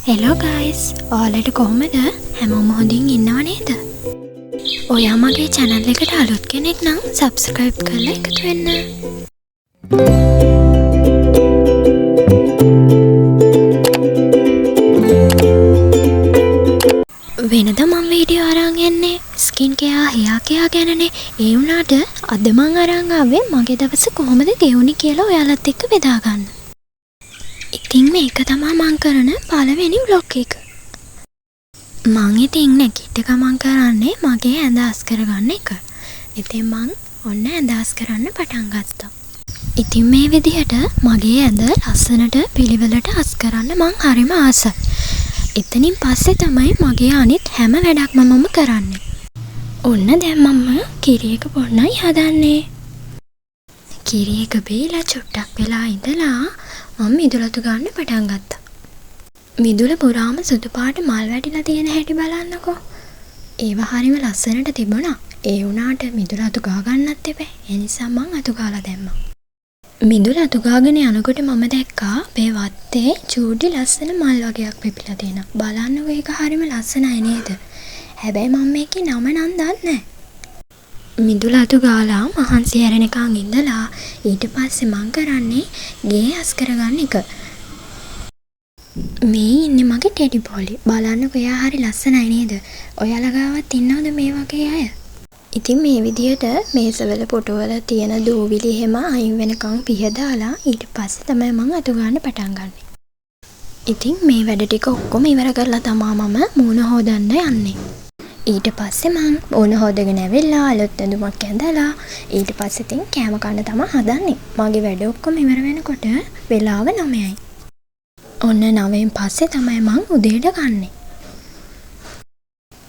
Hello guys, ඔයාලට කොහොමද? හැමෝම හොඳින් ඉන්නව නේද? ඔයා මගේ channel එකට අලුත් කෙනෙක් නම් subscribe කරලා එකතු වෙන්න. වෙනද මම වීඩියෝ අරන් එන්නේ ස්කින් කෙයා hair care ගැනනේ. ඒ වුණාට අද මම අරන් ආවේ මගේ දවස කොහොමද ගෙවුනේ කියලා ඔයාලත් එක්ක බෙදා ගන්න. ඉතින් මේක තමයි මං කරන පළවෙනි vlog එක. මං ඉතින් නැගිට ගමන් කරන්නේ මගේ ඇඳ අස් කරගන්න එක. ඉතින් මං ඔන්න ඇඳ අස් කරන්න පටන් ගත්තා. ඉතින් මේ විදිහට මගේ ඇඳ ලස්සනට පිළිවෙලට අස් කරන්න මං හරිම ආසයි. එතනින් පස්සේ තමයි මගේ අනිත් හැම වැඩක්ම මම කරන්නේ. ඔන්න දැන් මම කිරි එක බොන්නයි හදන්නේ. කිරි එක බීලා චුට්ටක් වෙලා ඉඳලා මම මිදුලතු ගන්න පටන් ගත්තා. මිදුල පුරාම සුදු පාට මල් වැටිලා තියෙන හැටි බලන්නකෝ. ඒවා හරිම ලස්සනට තිබුණා. ඒ වුණාට මිදුල අතු ගා ගන්නත් එපා. ඒ නිසා මං අතු ගාලා දැම්මා. මිදුල අතු ගාගෙන යනකොට මම දැක්කා මේ වත්තේ චූටි ලස්සන මල් වගේක් පිපිලා තියෙනවා. බලන්නකෝ ඒක හරිම ලස්සනයි නේද? හැබැයි මම මේකේ නම නම් දන්නේ නැහැ. මිදුල අතු ගාලා මහන්සි හැරෙනකන් ඉඳලා ඊට පස්සේ මං කරන්නේ ගේ අස් කරගන්න එක. මේ ඉන්නේ මගේ ටෙඩි බෝලි. බලන්නකෝ එයා හරි ලස්සනයි නේද? ඔයාලා ගාවත් ඉන්නවද මේ වගේ අය? ඉතින් මේ විදිහට මේසවල පොටවල තියෙන දූවිලි හැම අයින් වෙනකන් පිහදාලා ඊට පස්සේ තමයි මං අතු ගන්න පටන් ගන්නෙ. ඉතින් මේ වැඩ ටික ඔක්කොම ඉවර කරලා තමා මම මූණ හොදන්න යන්නේ. ඊට පස්සේ මං ඕන හොදගෙන ඇවිල්ලා අලුත් ඇඳුමක් ඇඳලා ඊට පස්සේ ඉතින් කෑම කන්න තමයි හදන්නේ. මගේ වැඩ ඔක්කොම ඉවර වෙනකොට වෙලාව 9යි. ඔන්න 9න් පස්සේ තමයි මං උදේට ගන්නෙ.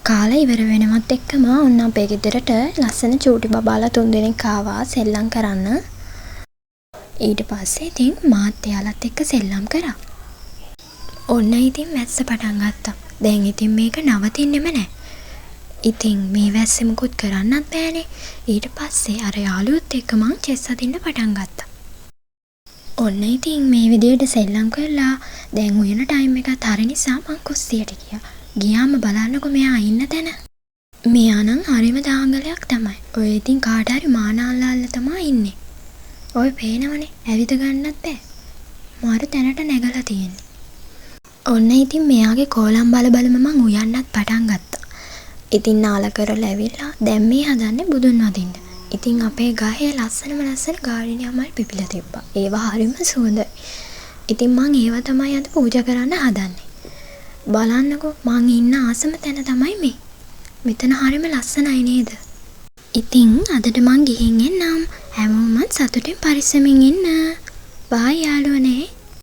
කාලා ඉවර වෙනවත් එක්කම ඔන්න අපේ ගෙදරට ලස්සන චූටි බබාලා 3 දෙනෙක් ආවා සෙල්ලම් කරන්න. ඊට පස්සේ ඉතින් මාත් එයාලත් එක්ක සෙල්ලම් කරා. ඔන්න ඉතින් වැස්ස පටන් ගත්තා. දැන් ඉතින් මේක නවතින්නෙම නැහැ. ඉතින් මේ වැස්සේ මුකුත් කරන්නත් බෑනේ. ඊට පස්සේ අර යාළුවොත් එක්ක මං චෙස් අදින්න පටන් ගත්තා. ඔන්න ඉතින් මේ විදිහට සෙල්ලම් කරලා දැන් උයන ටයිම් එකත් හරි නිසා මං කුස්සියට ගියා. ගියාම බලන්නකෝ මෙයා ඉන්න තැන. මෙයා නම් හරිම දාංගලයක් තමයි. ඔය ඉතින් කාට හරි මානාල්ලාල්ල තමයි ඉන්නේ. ඔය පේනවනේ ඇවිද ගන්නත් බෑ. මාරු තැනට නැගලා තියෙන්නේ. ඔන්න ඉතින් මෙයාගේ කෝලම් බලම මං උයන්නත් පටන් ගත්තා. ඉතින් නාල කරලා ඇවිල්ලා දැන් මේ හදන්නේ බුදුන් වදින්න. ඉතින් අපේ ගහේ ලස්සන ගාඩිනියා මල් පිපිලා තිබ්බා. ඒවා හරිම සුවඳයි. ඉතින් මං ඒවා තමයි අද පූජා කරන්න හදන්නේ. බලන්නකෝ මං ඉන්න ආසම තැන තමයි මේ. මෙතන හරිම ලස්සනයි නේද? ඉතින් අදට මං ගිහින් එන්නම්. හැමෝම සතුටින් පරිස්සමින් ඉන්න. බයි යාළුවනේ.